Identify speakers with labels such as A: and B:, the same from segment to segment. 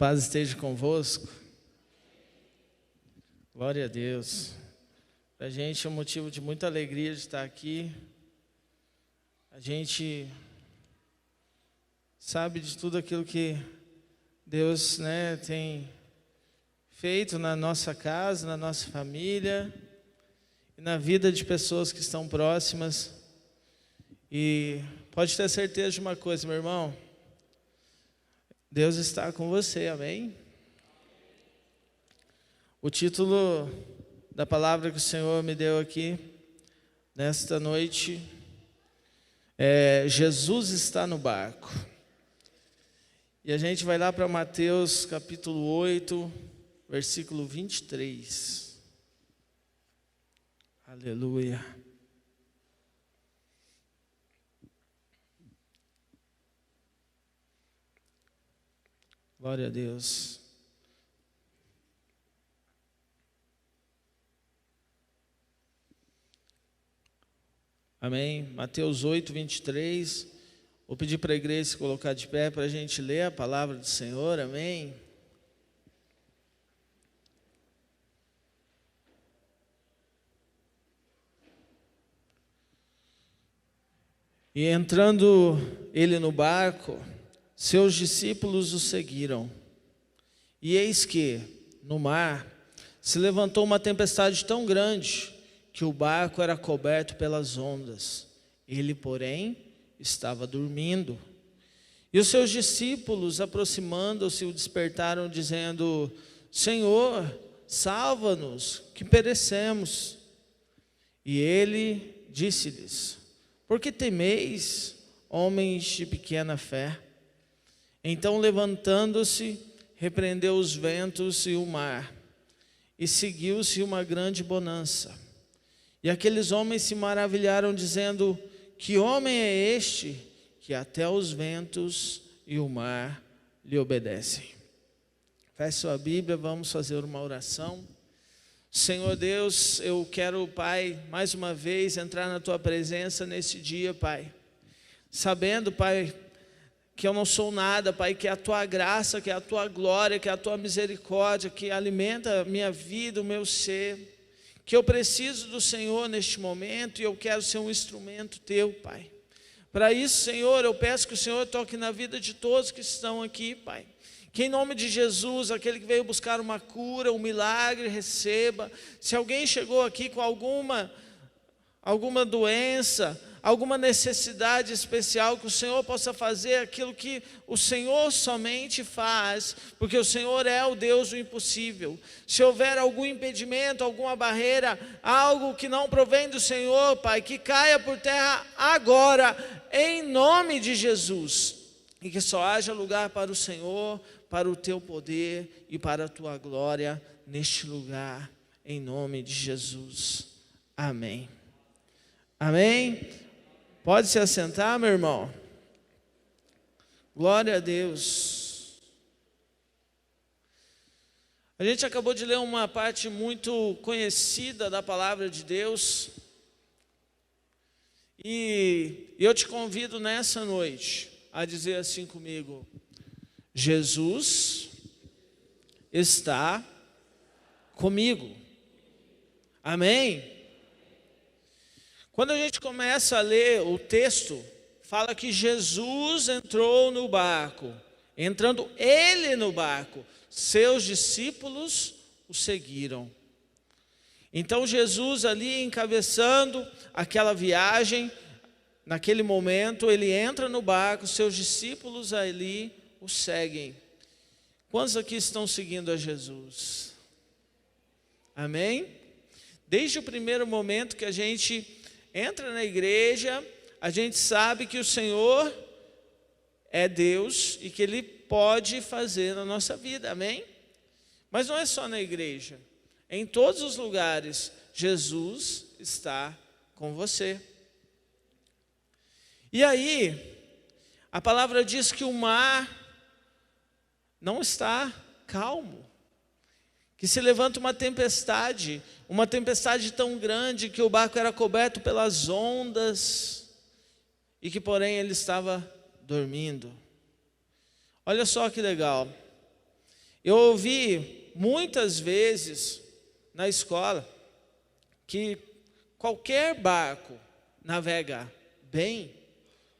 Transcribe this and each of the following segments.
A: Paz esteja convosco. Glória a Deus. Para a gente é um motivo de muita alegria de estar aqui. A gente sabe de tudo aquilo que Deus, tem feito na nossa casa, na nossa família e na vida de pessoas que estão próximas. E pode ter certeza de uma coisa, meu irmão. Deus está com você, amém? O título da palavra que o Senhor me deu aqui, nesta noite, é Jesus está no barco. E a gente vai lá para Mateus capítulo 8, versículo 23. Aleluia. Glória a Deus. Amém. Mateus 8, 23. Vou pedir para a igreja se colocar de pé para a gente ler a palavra do Senhor. Amém. E entrando ele no barco, seus discípulos o seguiram. E eis que, no mar, se levantou uma tempestade tão grande que o barco era coberto pelas ondas. Ele, porém, estava dormindo. E os seus discípulos, aproximando-se, o despertaram, dizendo: Senhor, salva-nos, que perecemos. E ele disse-lhes: Por que temeis, homens de pequena fé? Então, levantando-se, repreendeu os ventos e o mar, e seguiu-se uma grande bonança. E aqueles homens se maravilharam, dizendo: Que homem é este, que até os ventos e o mar lhe obedecem? Feche sua Bíblia, vamos fazer uma oração. Senhor Deus, eu quero, Pai, mais uma vez entrar na Tua presença nesse dia, Pai. Sabendo, Pai, que eu não sou nada, Pai, que é a Tua graça, que é a Tua glória, que é a Tua misericórdia, que alimenta a minha vida, o meu ser, que eu preciso do Senhor neste momento e eu quero ser um instrumento Teu, Pai. Para isso, Senhor, eu peço que o Senhor toque na vida de todos que estão aqui, Pai. Que em nome de Jesus, aquele que veio buscar uma cura, um milagre, receba. Se alguém chegou aqui com alguma doença, alguma necessidade especial, que o Senhor possa fazer aquilo que o Senhor somente faz, porque o Senhor é o Deus do impossível. Se houver algum impedimento, alguma barreira, algo que não provém do Senhor, Pai, que caia por terra agora, em nome de Jesus, e que só haja lugar para o Senhor, para o Teu poder e para a Tua glória neste lugar, em nome de Jesus. Amém. Amém. Pode se assentar, meu irmão. Glória a Deus. A gente acabou de ler uma parte muito conhecida da palavra de Deus. E eu te convido nessa noite a dizer assim comigo: Jesus está comigo. Amém? Quando a gente começa a ler o texto, fala que Jesus entrou no barco. Entrando ele no barco, seus discípulos o seguiram. Então Jesus ali encabeçando aquela viagem, naquele momento ele entra no barco, seus discípulos ali o seguem. Quantos aqui estão seguindo a Jesus? Amém? Desde o primeiro momento que a gente entra na igreja, a gente sabe que o Senhor é Deus e que Ele pode fazer na nossa vida, amém? Mas não é só na igreja, em todos os lugares, Jesus está com você. E aí, a palavra diz que o mar não está calmo, que se levanta uma tempestade tão grande que o barco era coberto pelas ondas e que, porém, ele estava dormindo. Olha só que legal. Eu ouvi muitas vezes na escola que qualquer barco navega bem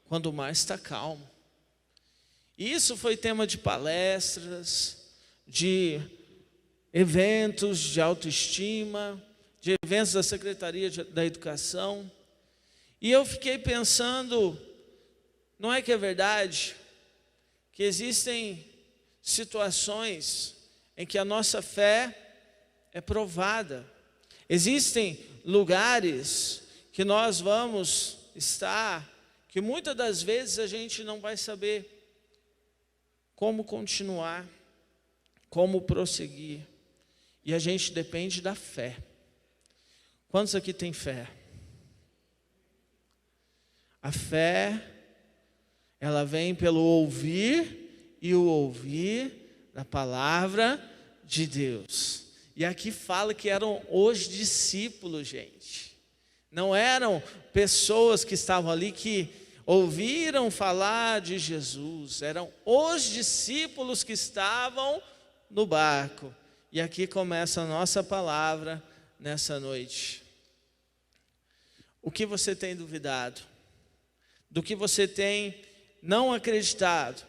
A: quando o mar está calmo. Isso foi tema de palestras, de eventos de autoestima, de eventos da Secretaria da Educação. E eu fiquei pensando, não é que é verdade que existem situações em que a nossa fé é provada. Existem lugares que nós vamos estar, que muitas das vezes a gente não vai saber como continuar, como prosseguir. E a gente depende da fé. Quantos aqui têm fé? A fé, ela vem pelo ouvir e o ouvir da palavra de Deus. E aqui fala que eram os discípulos, gente. Não eram pessoas que estavam ali que ouviram falar de Jesus. Eram os discípulos que estavam no barco. E aqui começa a nossa palavra nessa noite. O que você tem duvidado? Do que você tem não acreditado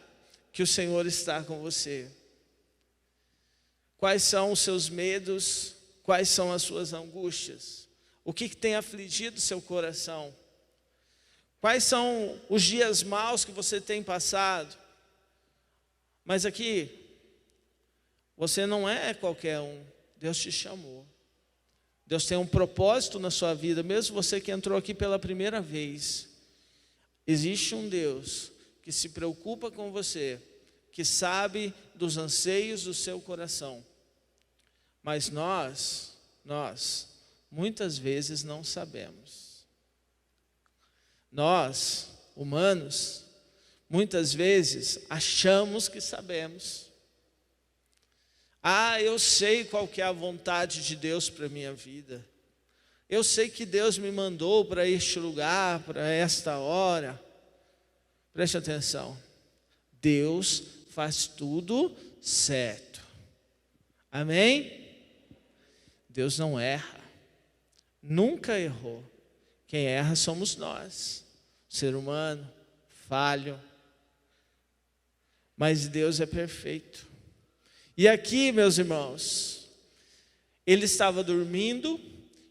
A: que o Senhor está com você? Quais são os seus medos? Quais são as suas angústias? O que tem afligido seu coração? Quais são os dias maus que você tem passado? Mas aqui, você não é qualquer um. Deus te chamou. Deus tem um propósito na sua vida, mesmo você que entrou aqui pela primeira vez. Existe um Deus que se preocupa com você, que sabe dos anseios do seu coração. Mas nós, muitas vezes não sabemos. Nós, humanos, muitas vezes achamos que sabemos. Eu sei qual que é a vontade de Deus para a minha vida. Eu sei que Deus me mandou para este lugar, para esta hora. Preste atenção. Deus faz tudo certo. Amém? Deus não erra. Nunca errou. Quem erra somos nós. Ser humano, falho. Mas Deus é perfeito. E aqui, meus irmãos, ele estava dormindo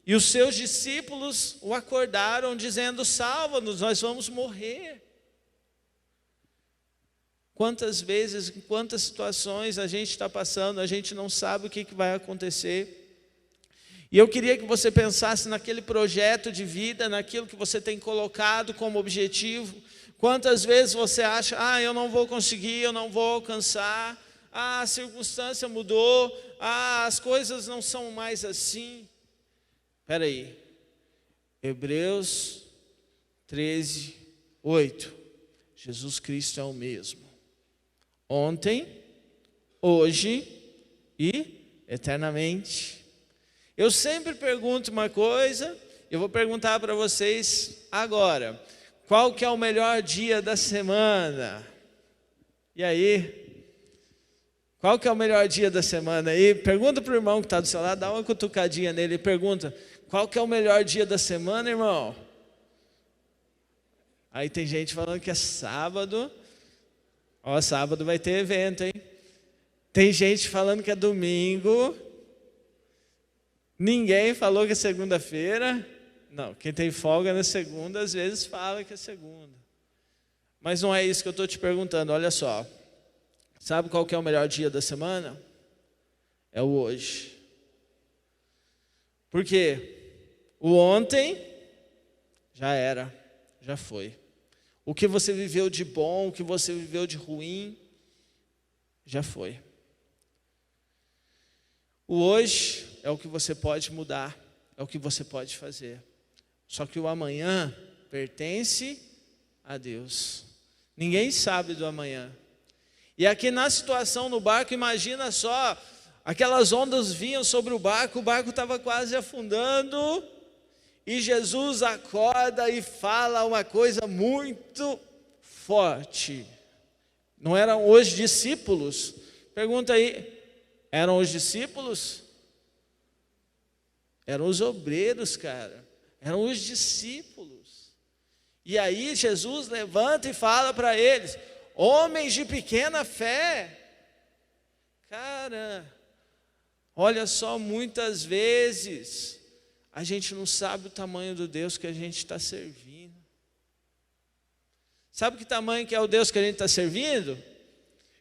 A: e os seus discípulos o acordaram dizendo: salva-nos, nós vamos morrer. Quantas vezes, em quantas situações a gente está passando, a gente não sabe o que vai acontecer. E eu queria que você pensasse naquele projeto de vida, naquilo que você tem colocado como objetivo. Quantas vezes você acha: eu não vou conseguir, eu não vou alcançar. A circunstância mudou, as coisas não são mais assim. Espera aí, Hebreus 13, 8. Jesus Cristo é o mesmo, ontem, hoje e eternamente. Eu sempre pergunto uma coisa, eu vou perguntar para vocês agora: qual que é o melhor dia da semana? E aí? Qual que é o melhor dia da semana aí? Pergunta para o irmão que está do seu lado, dá uma cutucadinha nele e pergunta: qual que é o melhor dia da semana, irmão? Aí tem gente falando que é sábado. Sábado vai ter evento, hein? Tem gente falando que é domingo. Ninguém falou que é segunda-feira. Não, quem tem folga na segunda, às vezes fala que é segunda. Mas não é isso que eu estou te perguntando, olha só. Sabe qual que é o melhor dia da semana? É o hoje. Por quê? O ontem já era, já foi. O que você viveu de bom, o que você viveu de ruim, já foi. O hoje é o que você pode mudar, é o que você pode fazer. Só que o amanhã pertence a Deus. Ninguém sabe do amanhã. E aqui na situação no barco, imagina só, aquelas ondas vinham sobre o barco estava quase afundando, e Jesus acorda e fala uma coisa muito forte. Não eram os discípulos? Pergunta aí, Eram os discípulos? Eram os obreiros, cara. Eram os discípulos. E aí Jesus levanta e fala para eles: homens de pequena fé. Cara, olha só, muitas vezes a gente não sabe o tamanho do Deus que a gente está servindo. Sabe que tamanho que é o Deus que a gente está servindo?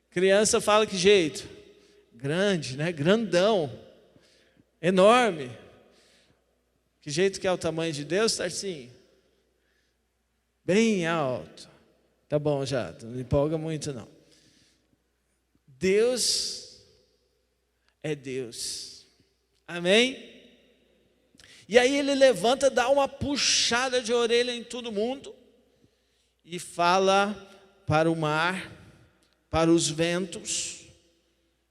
A: Criança fala que jeito? Grande, né? Grandão, enorme. Que jeito que é o tamanho de Deus, Tarcinho? Bem alto. Tá bom já, não empolga muito não. Deus é Deus. Amém? E aí ele levanta, dá uma puxada de orelha em todo mundo e fala para o mar, para os ventos,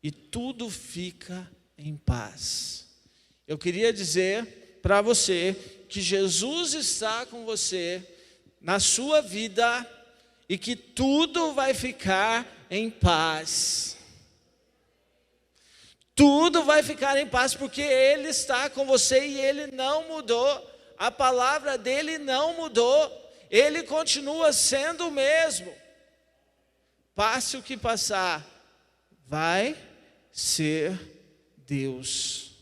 A: e tudo fica em paz. Eu queria dizer para você que Jesus está com você na sua vida e que tudo vai ficar em paz. Tudo vai ficar em paz porque Ele está com você e Ele não mudou. A palavra dEle não mudou. Ele continua sendo o mesmo. Passe o que passar, vai ser Deus.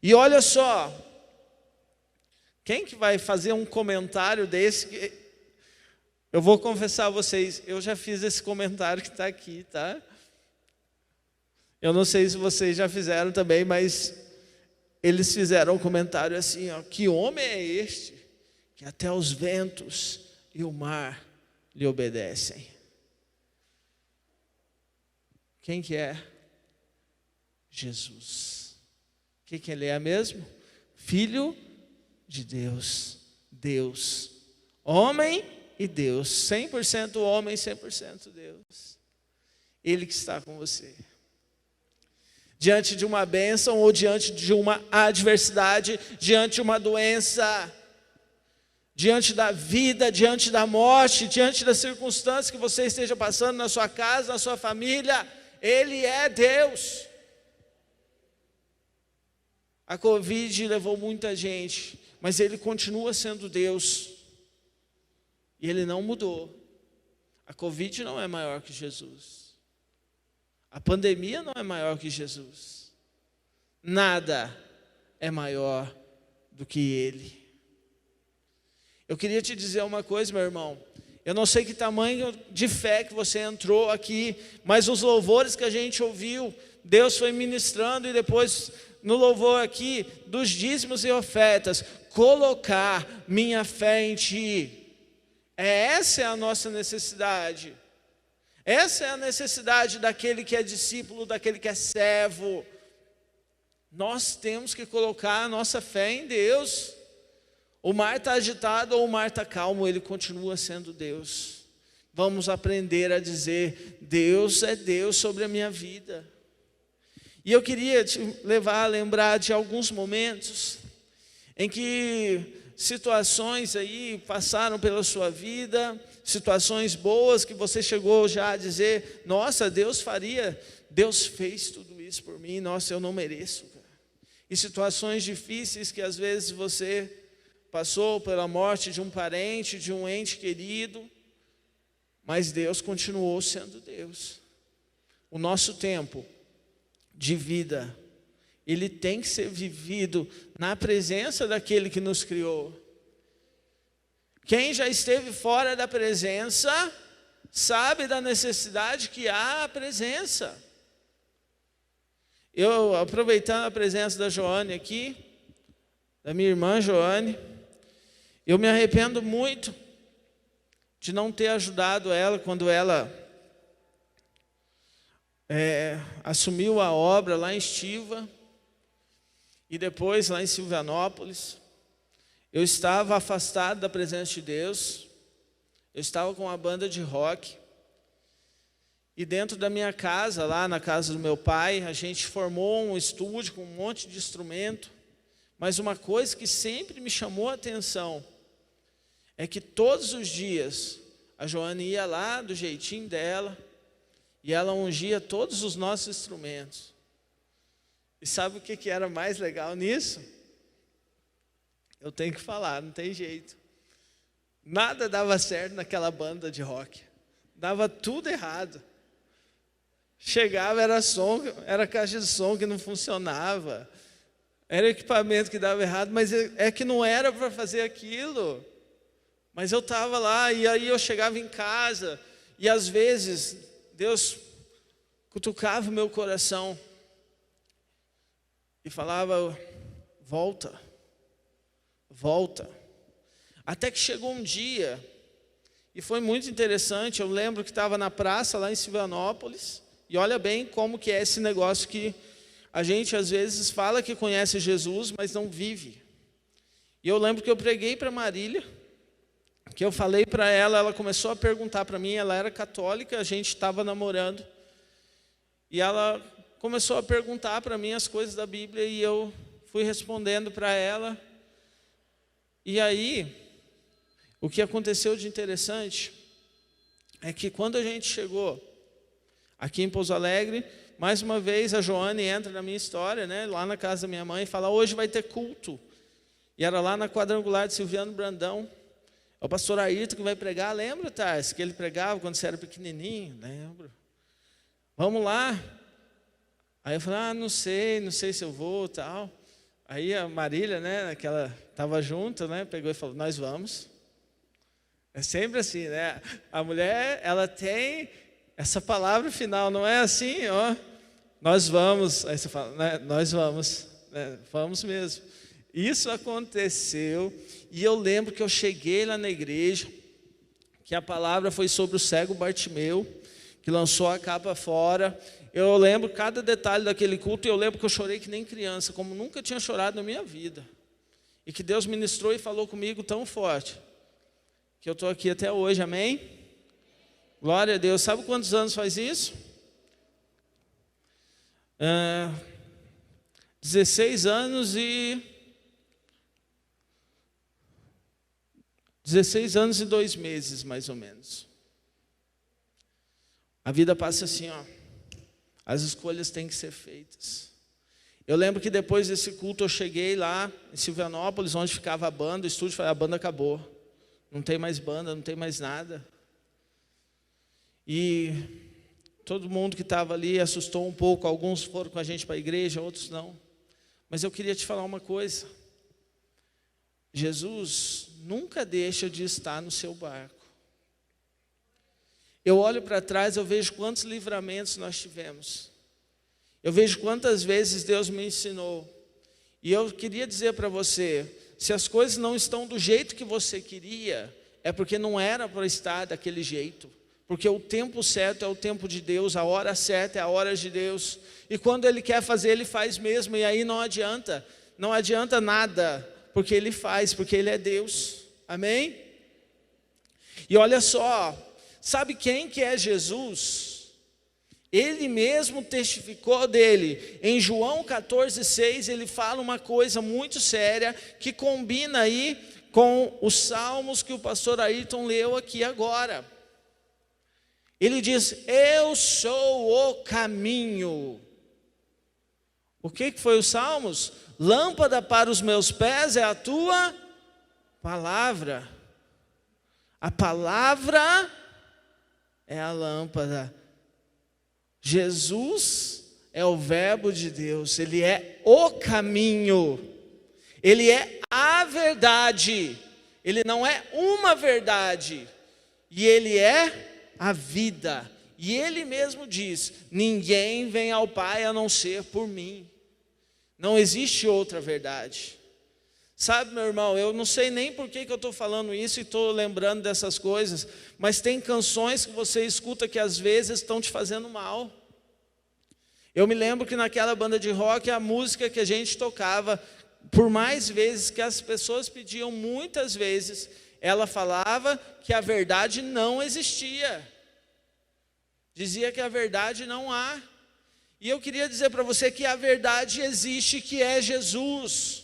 A: E olha só, quem que vai fazer um comentário desse? Eu vou confessar a vocês, eu já fiz esse comentário que está aqui, tá? Eu não sei se vocês já fizeram também, mas eles fizeram um comentário assim, ó: que homem é este, que até os ventos e o mar lhe obedecem? Quem que é? Jesus. O que ele é mesmo? Filho de Deus. Deus. Homem e Deus. 100% homem, 100% Deus. Ele que está com você. Diante de uma bênção ou diante de uma adversidade, diante de uma doença, diante da vida, diante da morte, diante das circunstâncias que você esteja passando na sua casa, na sua família, Ele é Deus. A Covid levou muita gente, mas Ele continua sendo Deus. E Ele não mudou. A Covid não é maior que Jesus. A pandemia não é maior que Jesus. Nada é maior do que Ele. Eu queria te dizer uma coisa, meu irmão. Eu não sei que tamanho de fé que você entrou aqui, mas os louvores que a gente ouviu, Deus foi ministrando, e depois no louvor aqui dos dízimos e ofertas, colocar minha fé em Ti. Essa é a nossa necessidade. Essa é a necessidade daquele que é discípulo, daquele que é servo. Nós temos que colocar a nossa fé em Deus. O mar está agitado ou o mar está calmo, Ele continua sendo Deus. Vamos aprender a dizer: Deus é Deus sobre a minha vida. E eu queria te levar a lembrar de alguns momentos em que situações aí passaram pela sua vida, situações boas que você chegou já a dizer: nossa, Deus fez tudo isso por mim, nossa, eu não mereço, cara. E situações difíceis que às vezes você passou pela morte de um parente, de um ente querido, mas Deus continuou sendo Deus. O nosso tempo de vida, ele tem que ser vivido na presença daquele que nos criou. Quem já esteve fora da presença, sabe da necessidade que há a presença. Eu, aproveitando a presença da Joane aqui, da minha irmã Joane, eu me arrependo muito de não ter ajudado ela quando ela assumiu a obra lá em Estiva e depois lá em Silvanópolis. Eu estava afastado da presença de Deus, eu estava com uma banda de rock, e dentro da minha casa, lá na casa do meu pai, a gente formou um estúdio com um monte de instrumento, mas uma coisa que sempre me chamou a atenção é que todos os dias a Joane ia lá do jeitinho dela e ela ungia todos os nossos instrumentos. E sabe o que era mais legal nisso? Eu tenho que falar, não tem jeito. Nada dava certo naquela banda de rock. Dava tudo errado. Chegava, era som, era caixa de som que não funcionava. Era equipamento que dava errado, mas é que não era para fazer aquilo. Mas eu estava lá, e aí eu chegava em casa, e às vezes Deus cutucava o meu coração e falava: volta, volta. Até que chegou um dia, e foi muito interessante. Eu lembro que estava na praça lá em Silvanópolis, e olha bem como que é esse negócio que a gente às vezes fala que conhece Jesus, mas não vive. E eu lembro que eu preguei para Marília, que eu falei para ela, ela começou a perguntar para mim, ela era católica, a gente estava namorando, e ela começou a perguntar para mim as coisas da Bíblia, e eu fui respondendo para ela. E aí, o que aconteceu de interessante é que quando a gente chegou aqui em Pouso Alegre, mais uma vez a Joane entra na minha história, né, lá na casa da minha mãe, e fala: hoje vai ter culto. E era lá na quadrangular de Silviano Brandão. É o pastor Ayrton que vai pregar. Lembra, Tars, que ele pregava quando você era pequenininho? Lembro. Vamos lá. Aí eu falei: não sei se eu vou, tal. Aí a Marília, né, que ela estava junto, né, pegou e falou: nós vamos. É sempre assim, né? A mulher, ela tem essa palavra final, não é assim, ó, nós vamos. Aí você fala, né, nós vamos, né, vamos mesmo. Isso aconteceu, e eu lembro que eu cheguei lá na igreja, que a palavra foi sobre o cego Bartimeu, que lançou a capa fora. Eu lembro cada detalhe daquele culto, e eu lembro que eu chorei que nem criança, como nunca tinha chorado na minha vida. E que Deus ministrou e falou comigo tão forte, que eu estou aqui até hoje, amém? Glória a Deus. Sabe quantos anos faz isso? 16 anos e 2 meses, mais ou menos. A vida passa assim, ó. As escolhas têm que ser feitas. Eu lembro que depois desse culto eu cheguei lá em Silvanópolis, onde ficava a banda, o estúdio, falei: a banda acabou. Não tem mais banda, não tem mais nada. E todo mundo que estava ali assustou um pouco. Alguns foram com a gente para a igreja, outros não. Mas eu queria te falar uma coisa. Jesus nunca deixa de estar no seu barco. Eu olho para trás, eu vejo quantos livramentos nós tivemos. Eu vejo quantas vezes Deus me ensinou. E eu queria dizer para você, se as coisas não estão do jeito que você queria, é porque não era para estar daquele jeito. Porque o tempo certo é o tempo de Deus, a hora certa é a hora de Deus. E quando Ele quer fazer, Ele faz mesmo. E aí não adianta nada, porque Ele faz, porque Ele é Deus. Amém? E olha só, sabe quem que é Jesus? Ele mesmo testificou dele. Em João 14,6, ele fala uma coisa muito séria, que combina aí com os salmos que o pastor Ayrton leu aqui agora. Ele diz: eu sou o caminho. O que foi os salmos? Lâmpada para os meus pés é a tua palavra. A palavra é a lâmpada. Jesus é o verbo de Deus, Ele é o caminho, Ele é a verdade, Ele não é uma verdade, e Ele é a vida. E Ele mesmo diz: ninguém vem ao Pai a não ser por mim. Não existe outra verdade. Sabe, meu irmão, eu não sei nem por que eu estou falando isso e estou lembrando dessas coisas, mas tem canções que você escuta que às vezes estão te fazendo mal. Eu me lembro que naquela banda de rock, a música que a gente tocava, por mais vezes que as pessoas pediam, muitas vezes, ela falava que a verdade não existia. Dizia que a verdade não há. E eu queria dizer para você que a verdade existe, que é Jesus.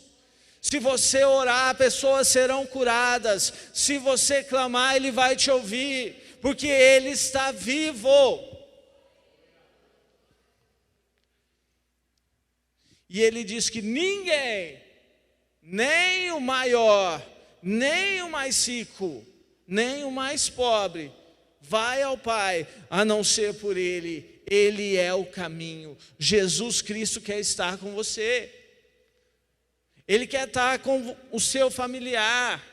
A: Se você orar, pessoas serão curadas. Se você clamar, Ele vai te ouvir, porque Ele está vivo. E ele diz que ninguém, nem o maior, nem o mais rico, nem o mais pobre, vai ao Pai, a não ser por Ele. Ele é o caminho. Jesus Cristo quer estar com você. Ele quer estar com o seu familiar.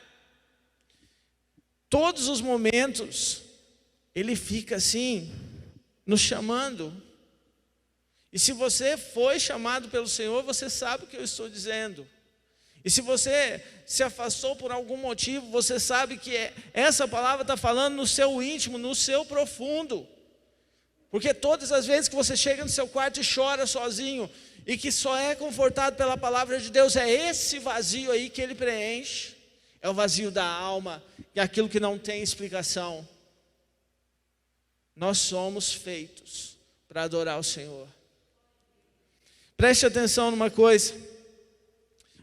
A: Todos os momentos, Ele fica assim, nos chamando. E se você foi chamado pelo Senhor, você sabe o que eu estou dizendo. E se você se afastou por algum motivo, você sabe que essa palavra está falando no seu íntimo, no seu profundo. Porque todas as vezes que você chega no seu quarto e chora sozinho, e que só é confortado pela palavra de Deus, é esse vazio aí que Ele preenche. É o vazio da alma, é aquilo que não tem explicação. Nós somos feitos para adorar o Senhor. Preste atenção numa coisa.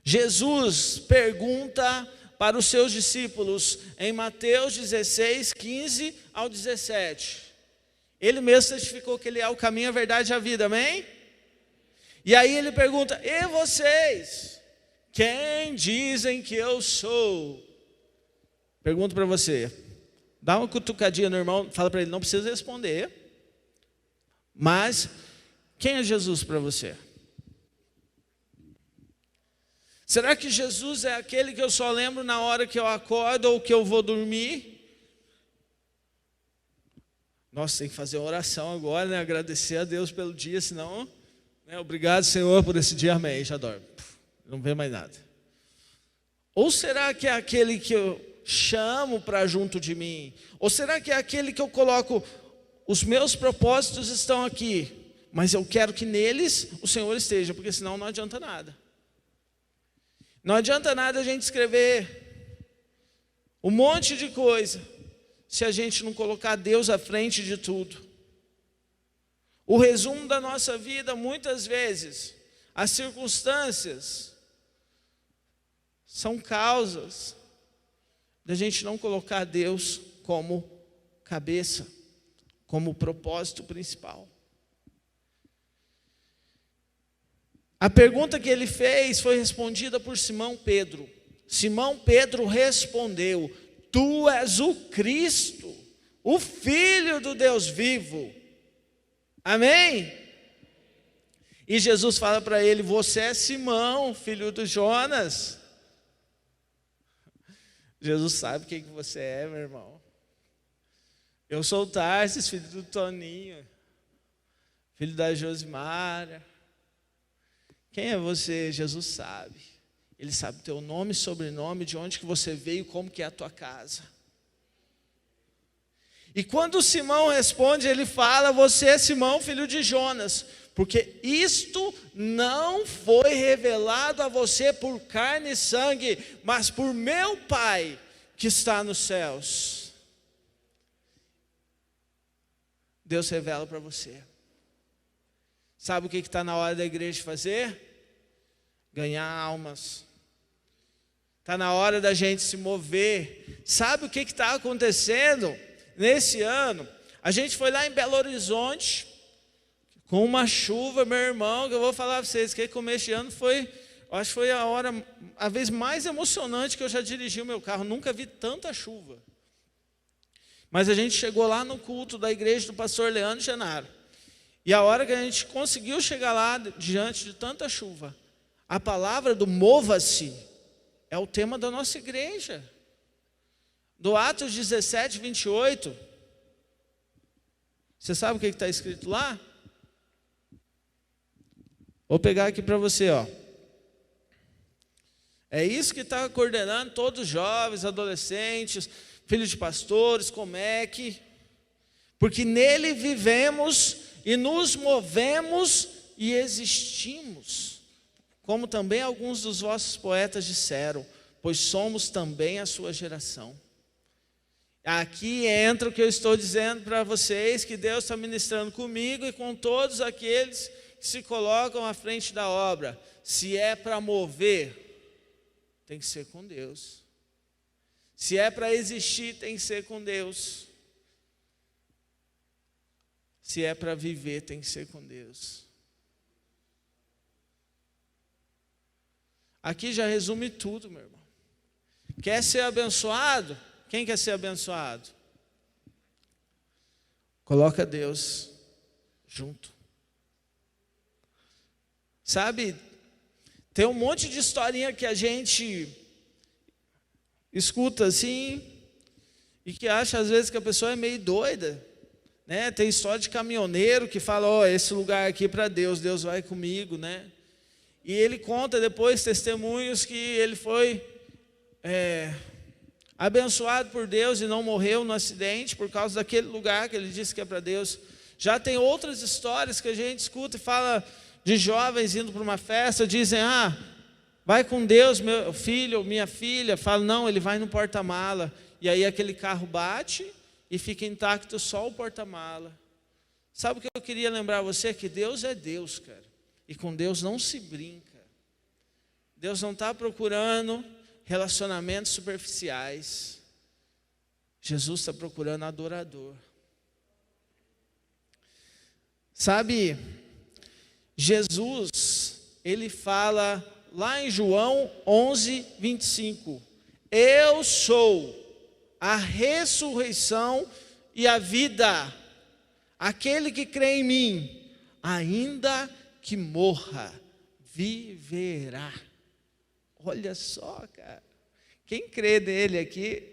A: Jesus pergunta para os seus discípulos em Mateus 16, 15 ao 17. Ele mesmo testificou que Ele é o caminho, a verdade e a vida, amém? E aí ele pergunta: e vocês? Quem dizem que eu sou? Pergunto para você. Dá uma cutucadinha no irmão, fala para ele, não precisa responder. Mas, quem é Jesus para você? Será que Jesus é aquele que eu só lembro na hora que eu acordo ou que eu vou dormir? Nossa, tem que fazer uma oração agora, né? Agradecer a Deus pelo dia, senão, né? Obrigado, Senhor, por esse dia, amém, já dorme. Não vê mais nada. Ou será que é aquele que eu chamo para junto de mim? Ou será que é aquele que eu coloco, os meus propósitos estão aqui, mas eu quero que neles o Senhor esteja, porque senão não adianta nada. Não adianta nada a gente escrever um monte de coisa, se a gente não colocar Deus à frente de tudo. O resumo da nossa vida, muitas vezes, as circunstâncias são causas da gente não colocar Deus como cabeça, como propósito principal. A pergunta que ele fez foi respondida por Simão Pedro. Simão Pedro respondeu: Tu és o Cristo, o Filho do Deus vivo. Amém? E Jesus fala para ele: Você é Simão, filho do Jonas. Jesus sabe quem que você é, meu irmão. Eu sou o Tarsis, filho do Toninho, filho da Josimara. Quem é você? Jesus sabe. Ele sabe teu nome e sobrenome, de onde que você veio, como que é a tua casa. E quando Simão responde, ele fala: Você é Simão, filho de Jonas, porque isto não foi revelado a você por carne e sangue, mas por meu Pai que está nos céus. Deus revela para você. Sabe o que está na hora da igreja fazer? Ganhar almas. Está na hora da gente se mover. Sabe o que está acontecendo nesse ano? A gente foi lá em Belo Horizonte, com uma chuva, meu irmão, que eu vou falar para vocês, que começo de ano foi, acho que foi a vez mais emocionante que eu já dirigi o meu carro. Nunca vi tanta chuva. Mas a gente chegou lá no culto da igreja do pastor Leandro Genaro. E a hora que a gente conseguiu chegar lá, diante de tanta chuva, a palavra do mova-se é o tema da nossa igreja. Do Atos 17, 28. Você sabe o que está escrito lá? Vou pegar aqui para você, ó. É isso que está coordenando todos os jovens, adolescentes, filhos de pastores, Comec, porque nele vivemos e nos movemos e existimos, como também alguns dos vossos poetas disseram, pois somos também a sua geração. Aqui entra o que eu estou dizendo para vocês, que Deus está ministrando comigo e com todos aqueles que se colocam à frente da obra. Se é para mover, tem que ser com Deus. Se é para existir, tem que ser com Deus. Se é para viver, tem que ser com Deus. Aqui já resume tudo, meu irmão. Quer ser abençoado? Quem quer ser abençoado? Coloca Deus junto. Sabe, tem um monte de historinha que a gente escuta assim, e que acha às vezes que a pessoa é meio doida, né? Tem história de caminhoneiro que fala, ó, esse lugar aqui para Deus, Deus vai comigo, né? E ele conta depois testemunhos que ele foi abençoado por Deus e não morreu no acidente por causa daquele lugar que ele disse que é para Deus. Já tem outras histórias que a gente escuta e fala de jovens indo para uma festa, dizem, vai com Deus, meu filho ou minha filha. Fala, não, ele vai no porta-mala. E aí aquele carro bate e fica intacto só o porta-mala. Sabe o que eu queria lembrar você? Que Deus é Deus, cara. E com Deus não se brinca. Deus não está procurando relacionamentos superficiais. Jesus está procurando adorador. Sabe, Jesus, ele fala lá em João 11, 25. Eu sou a ressurreição e a vida. Aquele que crê em mim, ainda que morra, viverá. Olha só, cara. Quem crê nele aqui?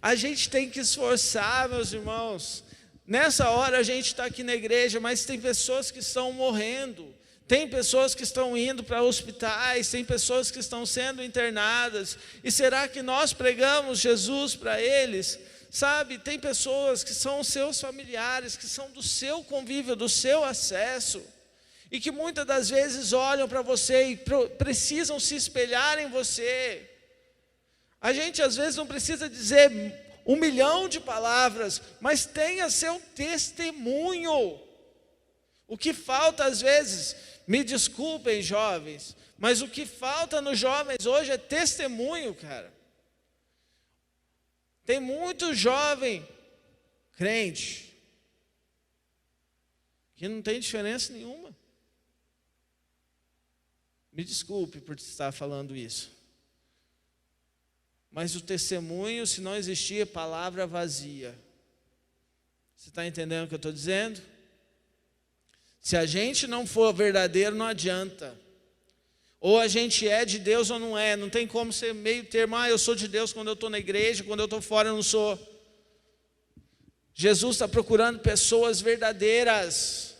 A: A gente tem que esforçar, meus irmãos. Nessa hora a gente está aqui na igreja, mas tem pessoas que estão morrendo. Tem pessoas que estão indo para hospitais, tem pessoas que estão sendo internadas. E será que nós pregamos Jesus para eles? Sabe, tem pessoas que são seus familiares, que são do seu convívio, do seu acesso, e que muitas das vezes olham para você e precisam se espelhar em você. A gente às vezes não precisa dizer 1 milhão de palavras, mas tenha seu testemunho. O que falta às vezes, me desculpem jovens, mas o que falta nos jovens hoje é testemunho, cara. Tem muito jovem crente que não tem diferença nenhuma. Me desculpe por estar falando isso. Mas o testemunho, se não existir, é palavra vazia. Você está entendendo o que eu estou dizendo? Se a gente não for verdadeiro, não adianta. Ou a gente é de Deus ou não é. Não tem como ser meio termo, eu sou de Deus quando eu estou na igreja, quando eu estou fora eu não sou. Jesus está procurando pessoas verdadeiras.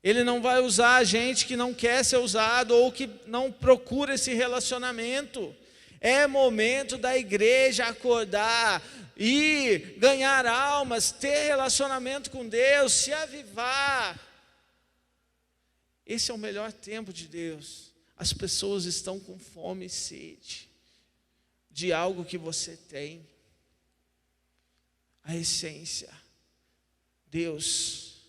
A: Ele não vai usar a gente que não quer ser usado ou que não procura esse relacionamento. É momento da igreja acordar, ir, ganhar almas, ter relacionamento com Deus, se avivar. Esse é o melhor tempo de Deus. As pessoas estão com fome e sede de algo que você tem. A essência, Deus,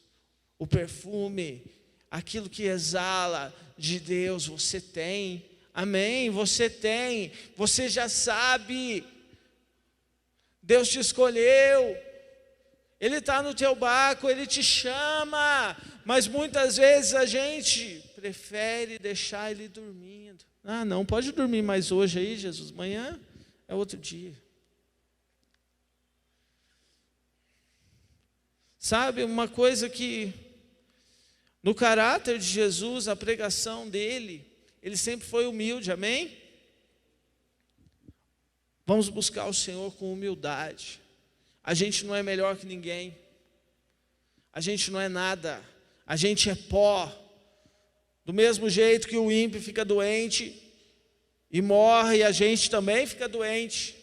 A: o perfume, aquilo que exala de Deus, você tem. Amém? Você tem, você já sabe. Deus te escolheu. Ele está no teu barco, Ele te chama. Mas muitas vezes a gente prefere deixar Ele dormindo. Não, pode dormir mais hoje aí, Jesus. Amanhã é outro dia. Sabe, uma coisa que no caráter de Jesus, a pregação dele, ele sempre foi humilde, amém? Vamos buscar o Senhor com humildade. A gente não é melhor que ninguém. A gente não é nada. A gente é pó. Do mesmo jeito que o ímpio fica doente e morre, a gente também fica doente.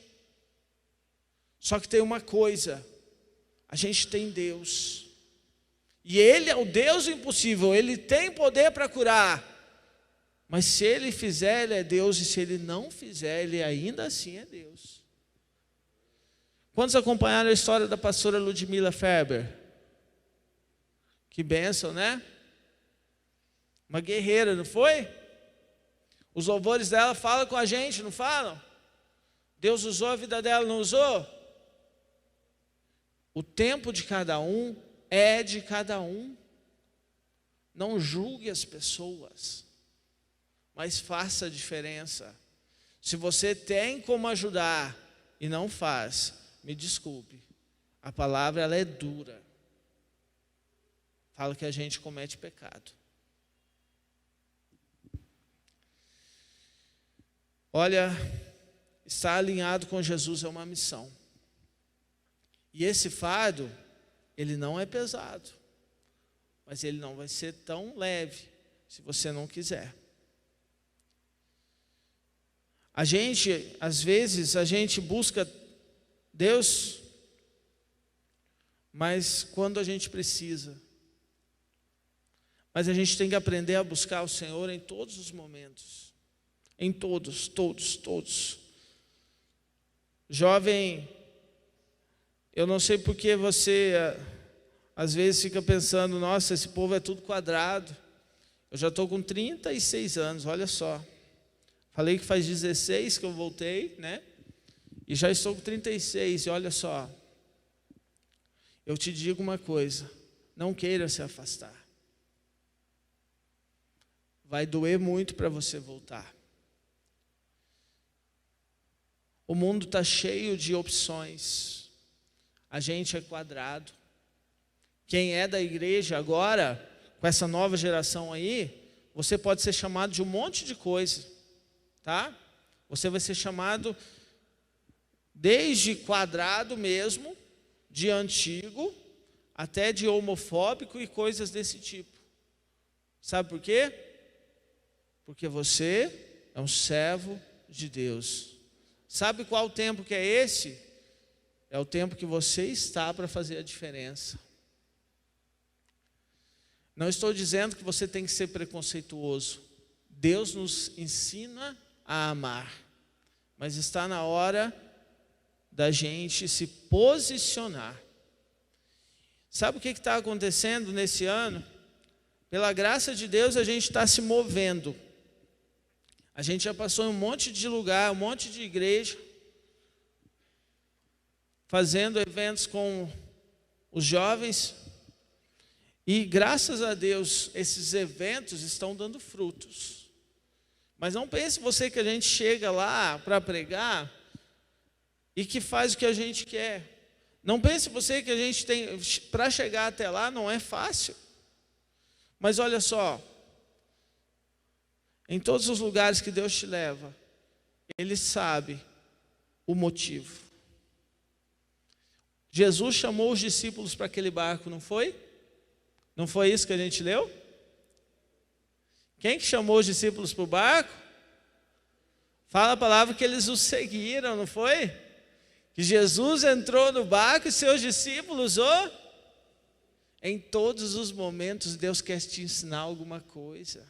A: Só que tem uma coisa, a gente tem Deus. E Ele é o Deus impossível, Ele tem poder para curar. Mas se Ele fizer, Ele é Deus, e se Ele não fizer, Ele ainda assim é Deus. Quantos acompanharam a história da pastora Ludmila Ferber? Que bênção, né? Uma guerreira, não foi? Os louvores dela falam com a gente, não falam? Deus usou a vida dela, não usou? O tempo de cada um é de cada um. Não julgue as pessoas. mas faça a diferença. Se você tem como ajudar e não faz, me desculpe, a palavra ela é dura. Fala que a gente comete pecado. Olha, estar alinhado com Jesus é uma missão. E esse fardo, ele não é pesado, mas ele não vai ser tão leve se você não quiser. Às vezes, a gente busca Deus, mas quando a gente precisa. Mas a gente tem que aprender a buscar o Senhor em todos os momentos. Em todos. Jovem, eu não sei por que você às vezes fica pensando, nossa, esse povo é tudo quadrado. Eu já estou com 36 anos, olha só. Falei que faz 16 que eu voltei, né? E já estou com 36, e olha só. Eu te digo uma coisa, não queira se afastar. Vai doer muito para você voltar. O mundo está cheio de opções. A gente é quadrado. Quem é da igreja agora, com essa nova geração aí, você pode ser chamado de um monte de coisa, tá? Você vai ser chamado desde quadrado mesmo, de antigo, até de homofóbico e coisas desse tipo. Sabe por quê? Porque você é um servo de Deus. Sabe qual o tempo que é esse? É o tempo que você está para fazer a diferença. Não estou dizendo que você tem que ser preconceituoso. Deus nos ensina a amar. Mas está na hora da gente se posicionar. Sabe o que está acontecendo nesse ano? Pela graça de Deus, a gente está se movendo. A gente já passou em um monte de lugar, um monte de igreja, fazendo eventos com os jovens. E graças a Deus, esses eventos estão dando frutos. Mas não pense você que a gente chega lá para pregar e que faz o que a gente quer. Não pense você que a gente tem, para chegar até lá não é fácil. Mas olha só, em todos os lugares que Deus te leva, Ele sabe o motivo. Jesus chamou os discípulos para aquele barco, não foi? Não foi isso que a gente leu? Quem que chamou os discípulos para o barco? Fala a palavra que eles o seguiram, não foi? Que Jesus entrou no barco e seus discípulos Em todos os momentos Deus quer te ensinar alguma coisa.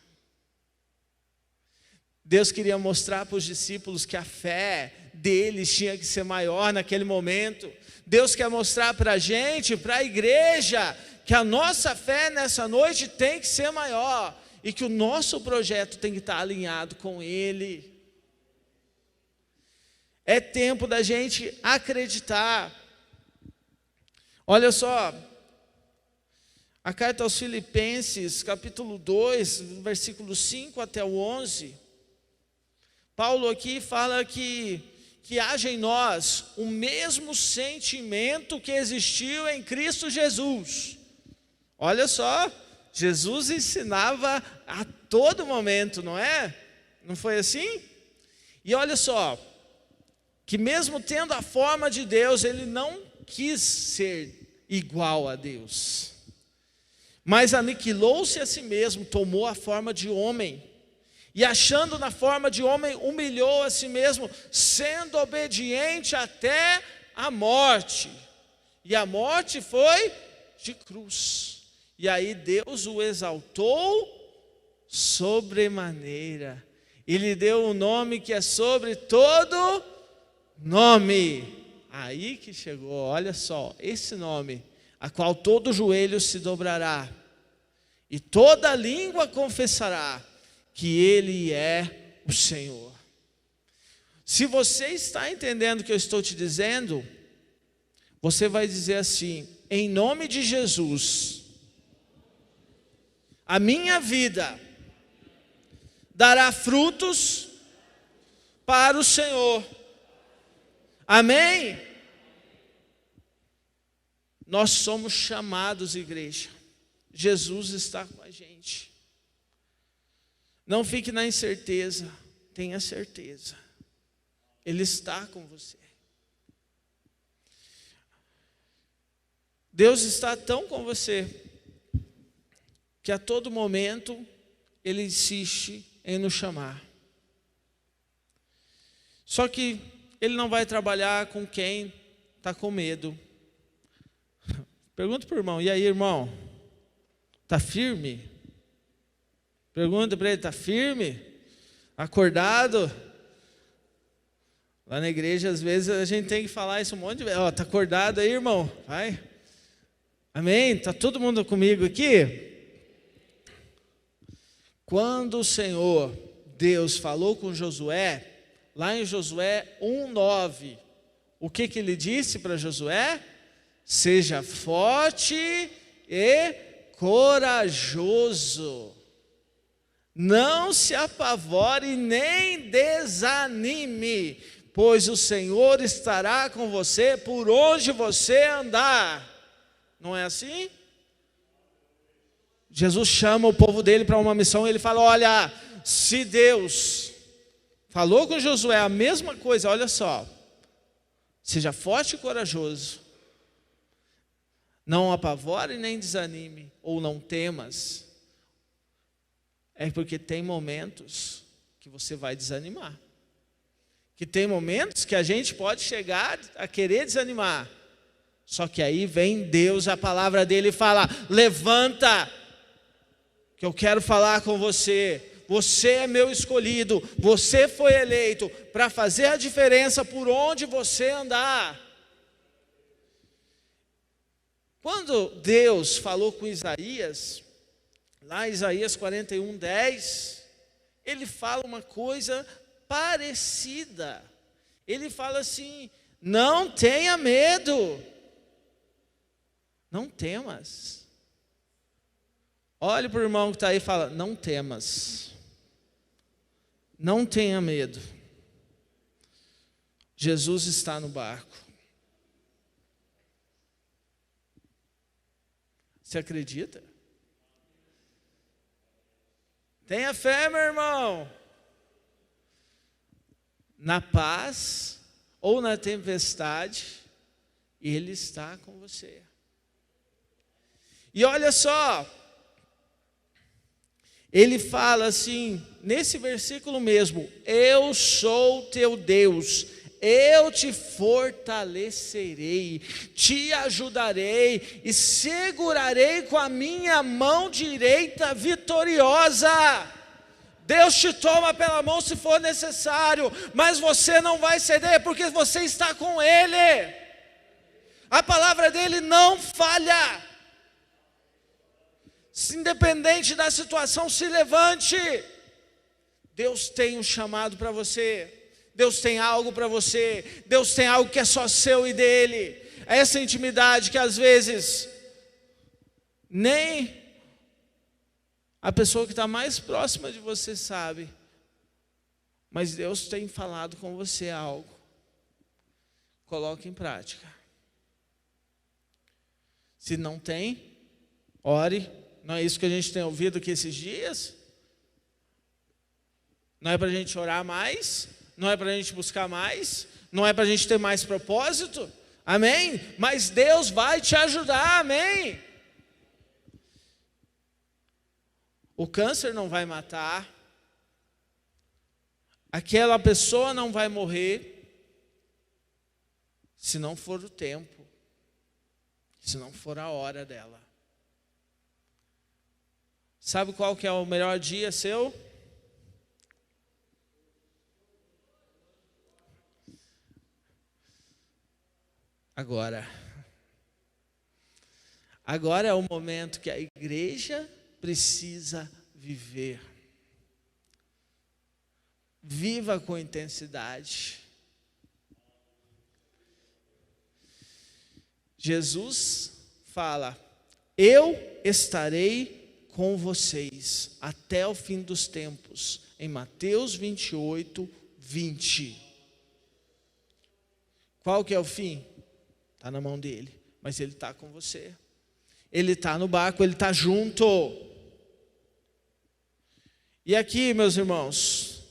A: Deus queria mostrar para os discípulos que a fé deles tinha que ser maior naquele momento. Deus quer mostrar para a gente, para a igreja, que a nossa fé nessa noite tem que ser maior. E que o nosso projeto tem que estar alinhado com Ele. É tempo da gente acreditar. Olha só, a carta aos Filipenses, capítulo 2, versículo 5 até o 11. Paulo aqui fala que haja em nós o mesmo sentimento que existiu em Cristo Jesus. Olha só, Jesus ensinava a todo momento, não é? Não foi assim? E olha só, que mesmo tendo a forma de Deus, ele não quis ser igual a Deus, mas aniquilou-se a si mesmo, tomou a forma de homem, e achando na forma de homem, humilhou a si mesmo, sendo obediente até a morte, e a morte foi de cruz. E aí Deus o exaltou sobremaneira, e lhe deu um nome que é sobre todo nome. Aí que chegou, olha só, esse nome, a qual todo joelho se dobrará, e toda língua confessará que Ele é o Senhor. Se você está entendendo o que eu estou te dizendo, você vai dizer assim: em nome de Jesus, a minha vida dará frutos para o Senhor. Amém? Nós somos chamados, igreja. Jesus está com a gente. Não fique na incerteza, tenha certeza. Ele está com você. Deus está tão com você que a todo momento Ele insiste em nos chamar. Só que Ele não vai trabalhar com quem está com medo. Pergunta para o irmão, e aí, irmão? Está firme? Pergunta para ele, está firme? Acordado? Lá na igreja, às vezes, a gente tem que falar isso um monte de vezes. Está acordado aí, irmão? Vai. Amém? Está todo mundo comigo aqui? Quando o Senhor, Deus, falou com Josué, lá em Josué 1:9, o que Ele disse para Josué? Seja forte e corajoso. Não se apavore nem desanime, pois o Senhor estará com você por onde você andar. Não é assim? Jesus chama o povo dele para uma missão e ele fala, olha, se Deus falou com Josué a mesma coisa, olha só, seja forte e corajoso, não apavore nem desanime, ou não temas, é porque tem momentos que você vai desanimar, que tem momentos que a gente pode chegar a querer desanimar, só que aí vem Deus, a palavra dele fala, levanta, que eu quero falar com você. Você é meu escolhido, você foi eleito para fazer a diferença por onde você andar. Quando Deus falou com Isaías, lá em Isaías 41:10, ele fala uma coisa parecida. Ele fala assim, não tenha medo, não temas. Olhe para o irmão que está aí e fala, não temas. Não tenha medo. Jesus está no barco. Você acredita? Tenha fé, meu irmão. Na paz ou na tempestade, Ele está com você. E olha só, Ele fala assim, nesse versículo mesmo, eu sou teu Deus, eu te fortalecerei, te ajudarei e segurarei com a minha mão direita vitoriosa. Deus te toma pela mão se for necessário, mas você não vai ceder porque você está com Ele. A palavra dele não falha. Independente da situação, se levante. Deus tem um chamado para você. Deus tem algo para você. Deus tem algo que é só seu e dele. Essa intimidade que às vezes nem a pessoa que está mais próxima de você sabe. Mas Deus tem falado com você algo. Coloque em prática. Se não tem, ore. Não é isso que a gente tem ouvido aqui esses dias? Não é para a gente orar mais? Não é para a gente buscar mais? Não é para a gente ter mais propósito? Amém? Mas Deus vai te ajudar, amém? O câncer não vai matar. Aquela pessoa não vai morrer. Se não for o tempo. Se não for a hora dela. Sabe qual que é o melhor dia seu? Agora. Agora é o momento que a igreja precisa viver. Viva com intensidade. Jesus fala, eu estarei com vocês até o fim dos tempos. em Mateus 28, 20. Qual que é o fim? Está na mão dele, mas ele está com você. Ele está no barco, ele está junto. E aqui, meus irmãos,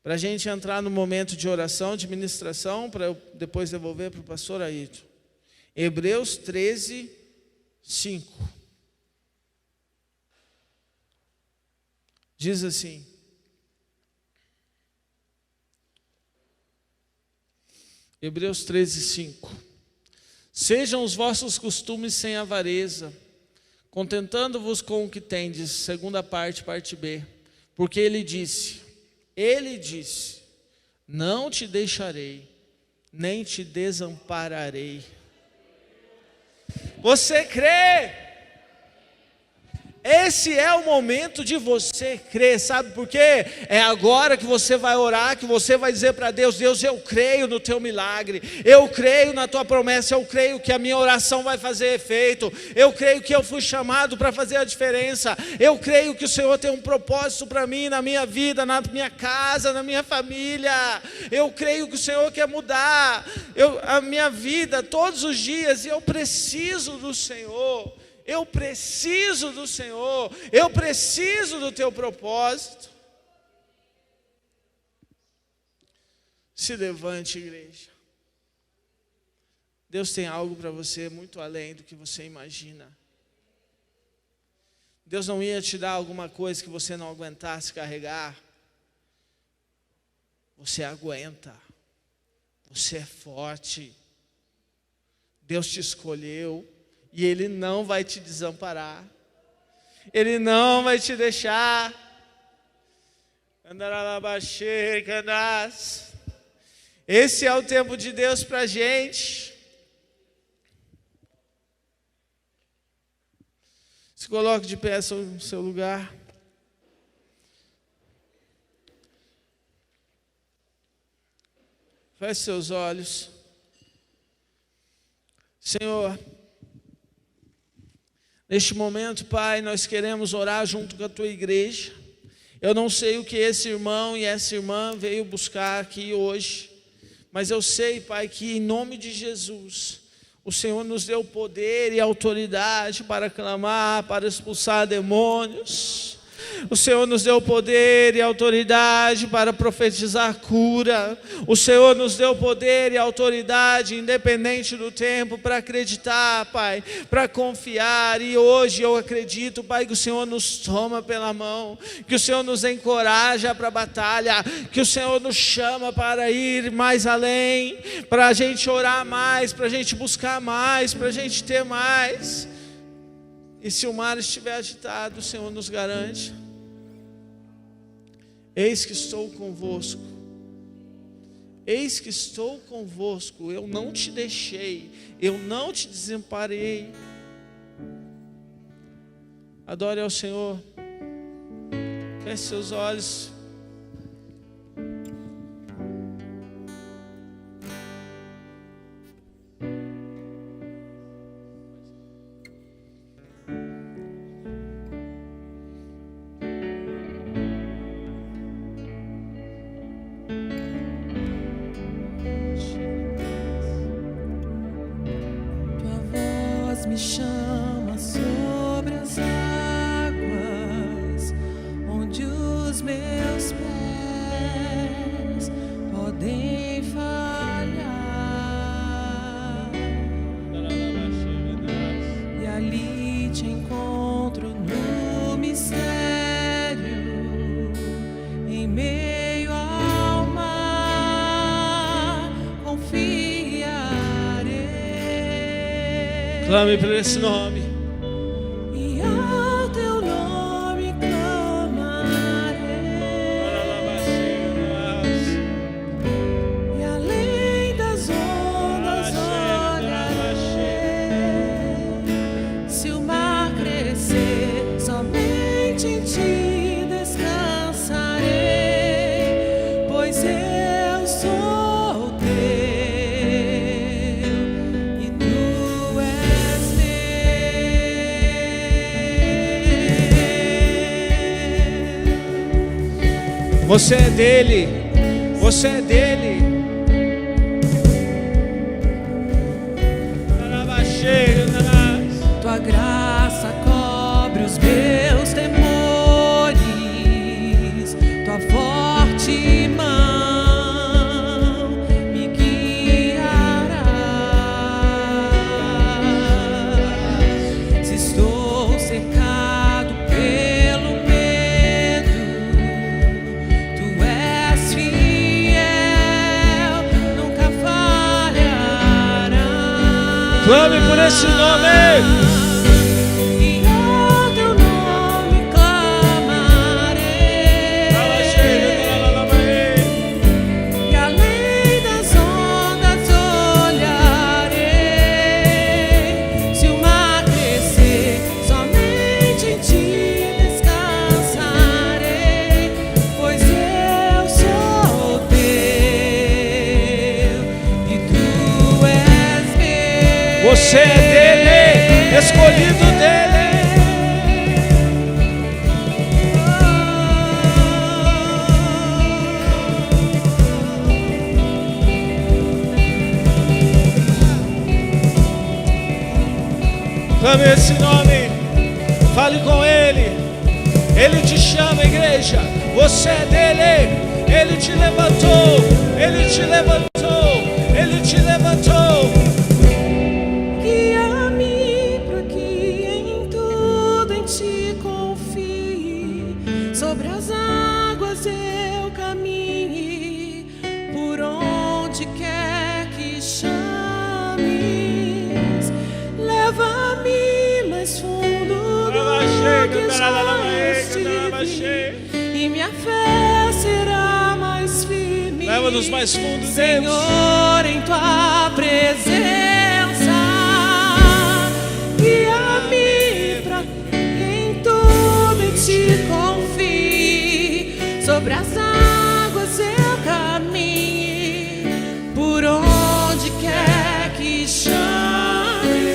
A: para a gente entrar no momento de oração, de ministração, para eu depois devolver para o pastor Ayrton. Hebreus 13, 5. Diz assim: Hebreus 13, 5. Sejam os vossos costumes sem avareza, contentando-vos com o que tendes, segunda parte B. Porque ele disse, não te deixarei, nem te desampararei. Você crê? Esse é o momento de você crer, sabe por quê? É agora que você vai orar, que você vai dizer para Deus: Deus, eu creio no teu milagre, eu creio na tua promessa, eu creio que a minha oração vai fazer efeito, eu creio que eu fui chamado para fazer a diferença, eu creio que o Senhor tem um propósito para mim, na minha vida, na minha casa, na minha família, eu creio que o Senhor quer mudar a minha vida todos os dias, e eu preciso do Senhor. Eu preciso do Senhor, eu preciso do teu propósito. Se levante, igreja. Deus tem algo para você muito além do que você imagina. Deus não ia te dar alguma coisa que você não aguentasse carregar. Você aguenta, você é forte. Deus te escolheu. E Ele não vai te desamparar. Ele não vai te deixar. Esse é o tempo de Deus para a gente. Se coloque de pé no seu lugar. Feche seus olhos. Senhor, neste momento, Pai, nós queremos orar junto com a Tua igreja. Eu não sei o que esse irmão e essa irmã veio buscar aqui hoje, mas eu sei, Pai, que em nome de Jesus, o Senhor nos deu poder e autoridade para clamar, para expulsar demônios. O Senhor nos deu poder e autoridade para profetizar cura. O Senhor nos deu poder e autoridade, independente do tempo, para acreditar, Pai, para confiar. E hoje eu acredito, Pai, que o Senhor nos toma pela mão, que o Senhor nos encoraja para a batalha, que o Senhor nos chama para ir mais além, para a gente orar mais, para a gente buscar mais, para a gente ter mais. E se o mar estiver agitado, o Senhor nos garante: eis que estou convosco, eis que estou convosco, eu não te deixei, eu não te desamparei. Adore ao Senhor, feche seus olhos.
B: Me chama sobre as águas, onde os meus pés podem falhar, e ali te encontro no mistério, em meio ao mar,
A: Clame por esse nome.
B: E ao teu nome clamarei. E além das ondas olharei. Se o mar crescer, somente em ti descansarei, pois eu sou teu. E tu és meu.
A: Você é dele. Você é dele.
B: Tua graça cobre os meus temores, tua forte mão me guiará. Se estou cercado pelo medo, tu és fiel, nunca falhará.
A: Clame por esse nome.
B: E ao teu nome clamarei, e além das ondas olharei. Se o mar crescer, somente em ti descansarei, pois eu sou teu e tu és meu.
A: Você é dele, escolhido dele. Clame esse nome, fale com ele. Ele te chama, igreja. Você é dele. Ele te levantou, ele te levantou, ele te levantou.
B: Guia-me para que em tudo em ti confie, sobre as águas eu caminhe, por onde quer que chames. Leva-me mais fundo do que já estive, e minha fé será mais firme.
A: Leva-nos mais fundo, Deus.
B: Senhor, em tua presença, guia-me pra que em tudo em ti confie, sobre as águas eu caminhe, por onde quer que chame.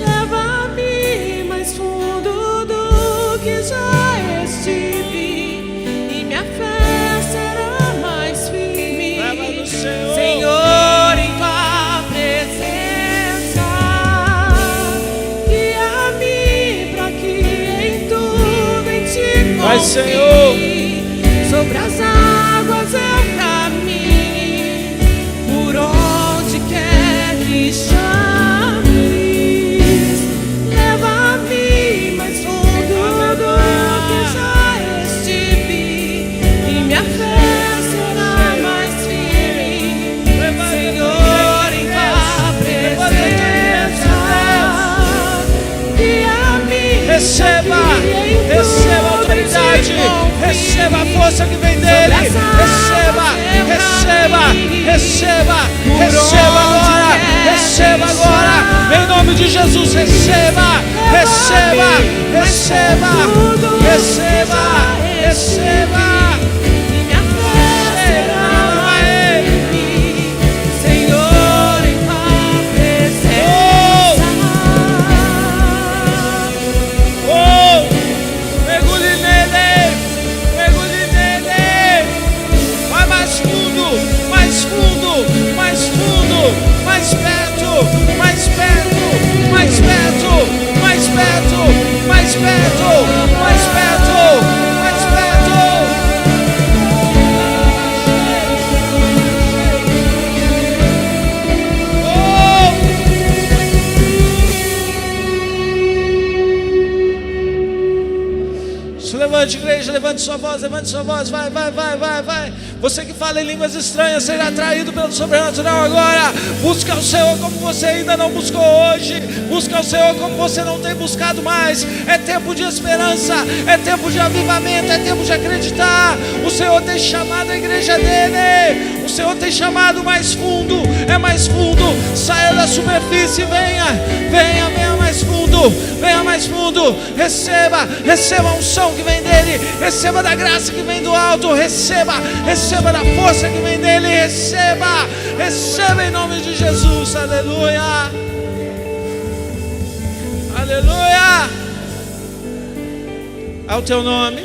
B: Leva-me mais fundo do que já estive, e minha fé será mais firme.
A: Leva-nos, Senhor.
B: Senhor, em tua presença, guia-me pra que em tudo em ti
A: Vai,
B: confie,
A: Senhor.
B: sobre as águas eu caminhe, por onde quer que chames. Leva-me mais fundo do que já estive, e minha fé será mais firme. Senhor, em tua presença, guia-me.
A: Receba,
B: pra que em
A: receba a
B: tudo em ti
A: autoridade,
B: confie,
A: receba a força que vem dele. Receba, receba, receba, receba agora, receba agora, em nome de Jesus. Receba, receba, receba, receba, receba.
B: e minha fé será mais firme. Senhor, em tua presença,
A: Oh, mergulhe nele, mergulhe nele. Vai mais fundo, mais fundo, mais fundo, mais perto, mais perto, mais perto, mais perto, mais perto, mais perto, mais perto. Se levante, igreja, levante sua voz, vai, vai, vai, vai, vai. Você que fala em línguas estranhas, seja atraído pelo sobrenatural agora. Busca o Senhor como você ainda não buscou hoje. Busca o Senhor como você não tem buscado mais. É tempo de esperança, é tempo de avivamento, é tempo de acreditar. O Senhor tem chamado a igreja dele. O Senhor tem chamado mais fundo, é mais fundo. Saia da superfície, venha, venha, venha mais fundo, venha mais fundo. Receba, receba a unção que vem dele, receba da graça que vem do alto, receba, receba da força que vem dele, receba, receba em nome de Jesus, aleluia, aleluia, ao teu nome.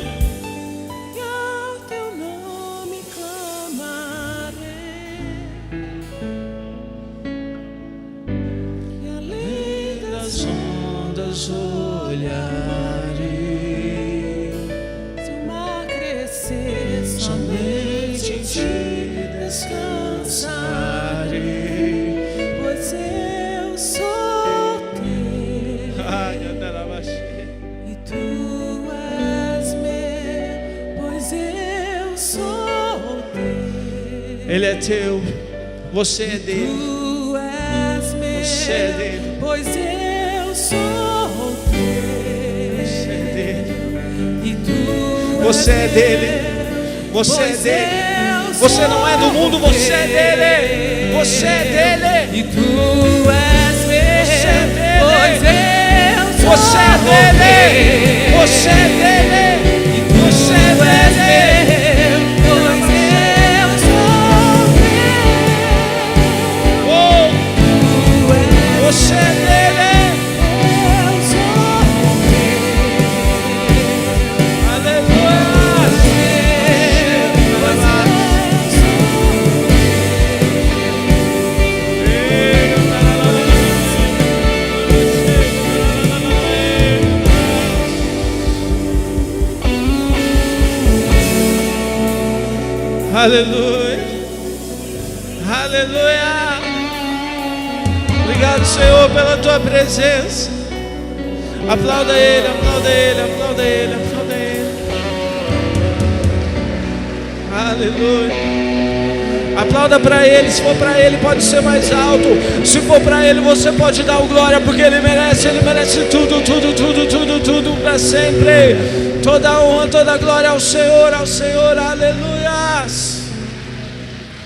A: Ele é teu, você é dele.
B: Tu és meu,
A: Você é dele.
B: pois eu sou teu.
A: Você é dele.
B: E tu
A: Você é dele. Você é dele. Você não é do mundo, você é dele. Você é dele.
B: E tu és meu,
A: Você é dele.
B: pois eu sou
A: Você é dele. Você é dele.
B: E tu
A: Você é
B: és
A: dele.
B: meu, pois eu sou teu.
A: Oh,
B: Tu és
A: você é dele.
B: eu sou teu.
A: Aleluia. Aleluia. Aleluia. Obrigado, Senhor, pela tua presença. Aplauda Ele, aplauda Ele, aplauda Ele, aplauda Ele. Aleluia. Aplauda para Ele. Se for para Ele, pode ser mais alto. Se for para Ele, você pode dar o glória, porque Ele merece tudo, tudo, tudo, tudo, tudo para sempre. Toda a honra, toda a glória ao Senhor, ao Senhor. Aleluia.